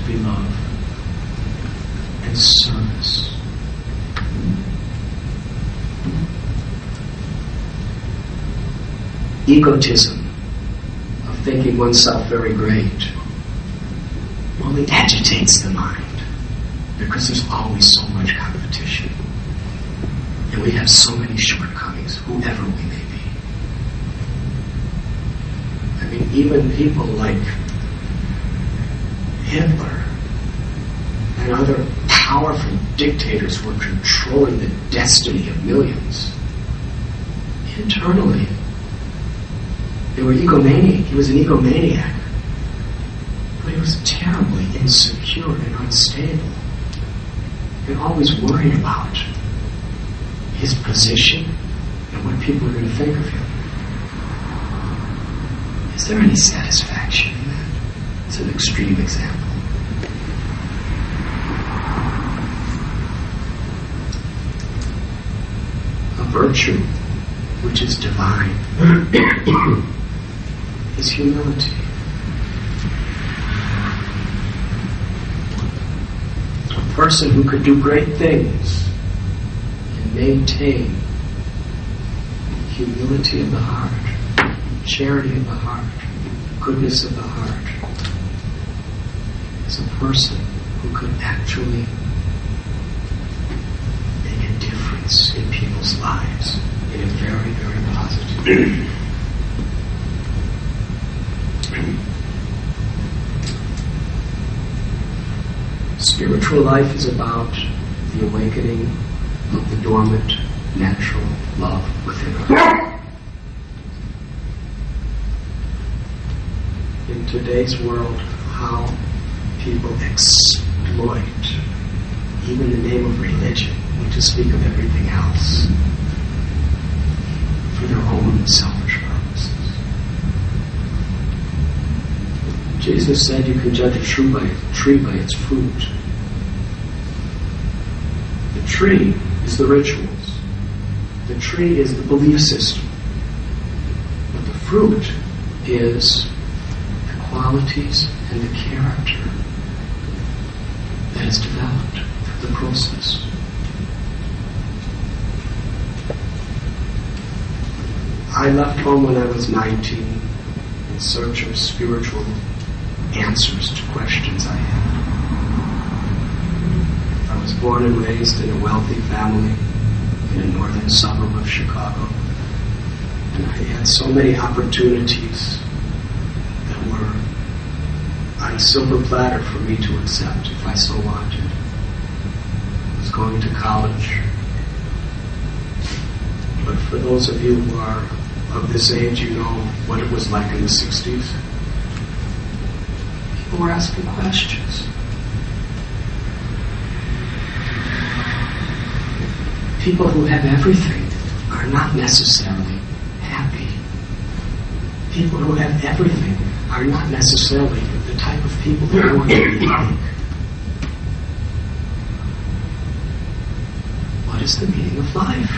to be love and service. Egotism of thinking oneself very great only agitates the mind because there's always so much competition. And we have so many shortcomings, whoever we may be. I mean, even people like Hitler and other powerful dictators who were controlling the destiny of millions. Internally, they were egomaniac. He was an egomaniac. But he was terribly insecure and unstable. And always worried about his position and what people are going to think of him. Is there any satisfaction in that? It's an extreme example. A virtue which is divine is humility. A person who could do great things and maintain humility of the heart, charity of the heart, goodness of the heart, is a person who could actually make a difference in people's lives in a very, very positive way. Spiritual life is about the awakening of the dormant, natural love within us. In today's world, how people exploit, even the name of religion, to speak of everything else, for their own selfish purposes. Jesus said you can judge a tree by its fruit. The tree is the rituals. The tree is the belief system. But the fruit is the qualities and the character that is developed through the process. I left home when I was 19 in search of spiritual answers to questions I had. I was born and raised in a wealthy family in a northern suburb of Chicago, and I had so many opportunities that were on a silver platter for me to accept if I so wanted. I was going to college, but for those of you who are of this age, you know what it was like in the 60s. People were asking questions. People who have everything are not necessarily happy. People who have everything are not necessarily the type of people that I want to be like. What is the meaning of life?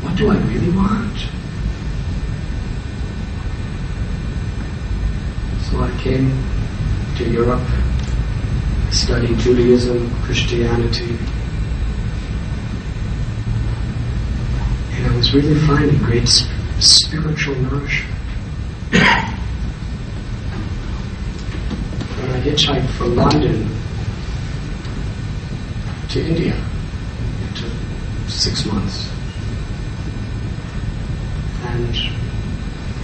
What do I really want? So I came to Europe, studied Judaism, Christianity, and I was really finding great spiritual nourishment. When I hitchhiked from London to India, it took 6 months. And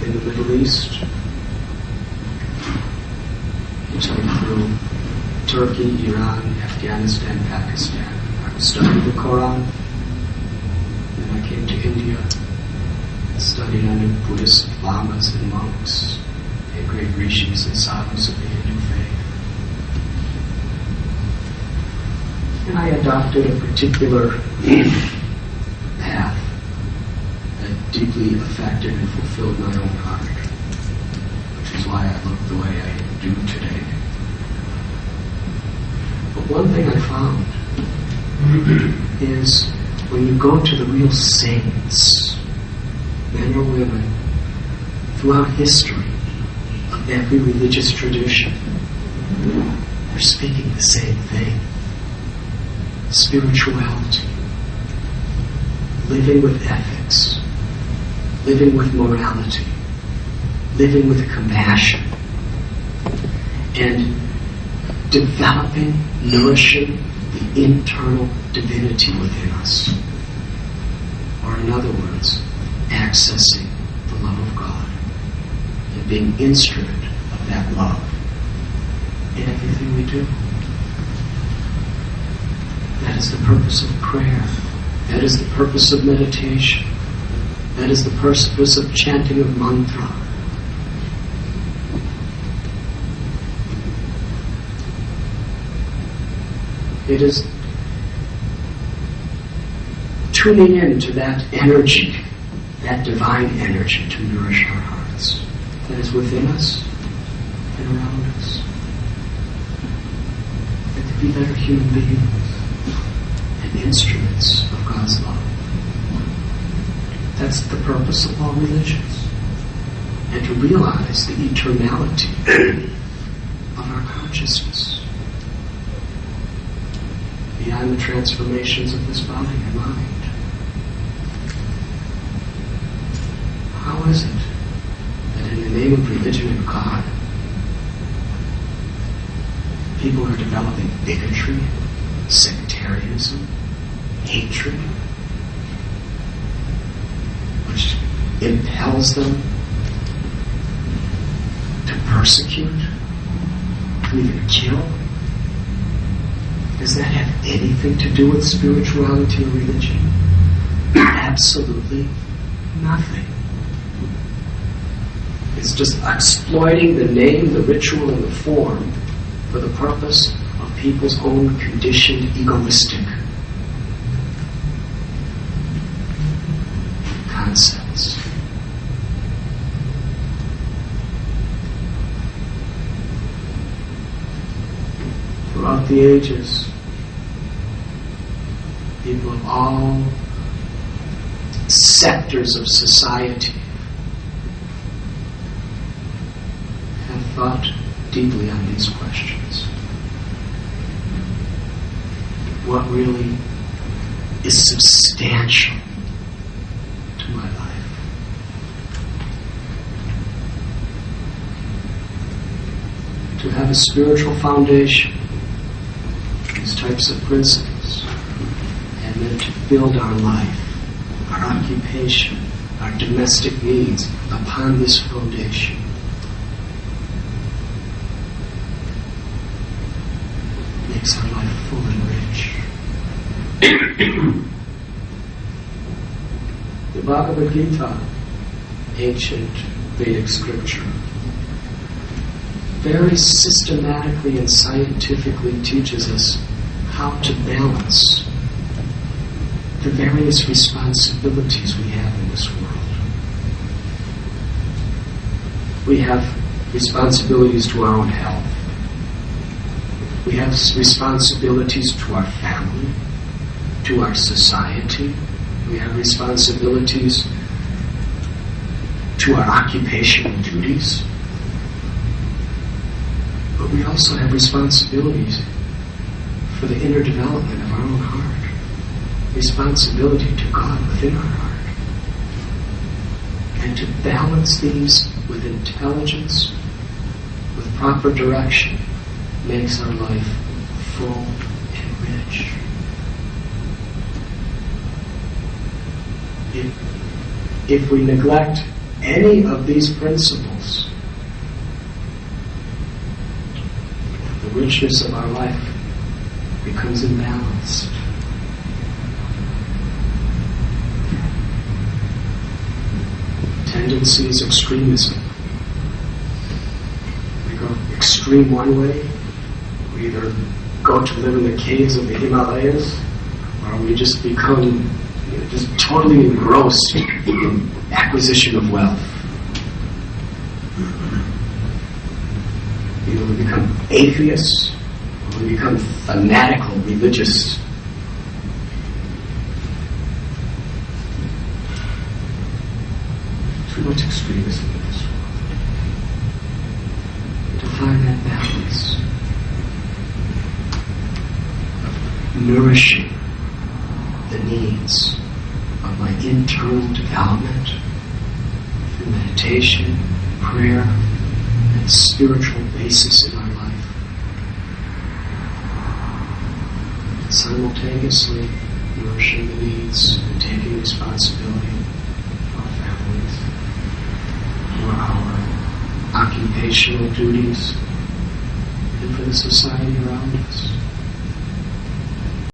in the Middle East, hitchhiked through Turkey, Iran, Afghanistan, Pakistan. I was studying the Quran. Then I came to India and studied under Buddhist lamas and monks and great rishis and sadhus of the Hindu faith. And I adopted a particular path that deeply affected and fulfilled my own heart, which is why I look the way I do today. But one thing I found is when you go to the real saints, men or women, throughout history of every religious tradition, we're speaking the same thing. Spirituality. Living with ethics. Living with morality. Living with compassion. And developing, nourishing the internal divinity within us. Or in other words, accessing the love of God and being instrument of that love in everything we do. That is the purpose of prayer. That is the purpose of meditation. That is the purpose of chanting of mantra. It is tuning into that energy, that divine energy to nourish our hearts that is within us and around us. And to be better human beings and instruments of God's love. That's the purpose of all religions. And to realize the eternality of our consciousness beyond the transformations of this body and mind. How is it that in the name of religion and God, people are developing bigotry, sectarianism, hatred, which impels them to persecute, to even kill? Does that have anything to do with spirituality or religion? Absolutely nothing. It's just exploiting the name, the ritual, and the form for the purpose of people's own conditioned, egoistic concepts. Throughout the ages, people of all sectors of society have thought deeply on these questions. What really is substantial to my life? To have a spiritual foundation, these types of principles, and then to build our life, our occupation, our domestic needs upon this foundation. Makes our life full and rich. The Bhagavad Gita, ancient Vedic scripture, very systematically and scientifically teaches us how to balance the various responsibilities we have in this world. We have responsibilities to our own health. We have responsibilities to our family, to our society. We have responsibilities to our occupational duties. But we also have responsibilities for the inner development of our own heart. Responsibility to God within our heart. And to balance these with intelligence, with proper direction, makes our life full and rich. If we neglect any of these principles, the richness of our life becomes imbalanced. Tendency is extremism. We go extreme one way. We either go to live in the caves of the Himalayas, or we just become just totally engrossed in acquisition of wealth. Either we become atheists, or we become fanatical religious. Too much extremism in this world. To find that balance nourishing the needs of my internal development through meditation, prayer, and a spiritual basis in my life. And simultaneously nourishing the needs and taking responsibility for our families, for our occupational duties, and for the society around us.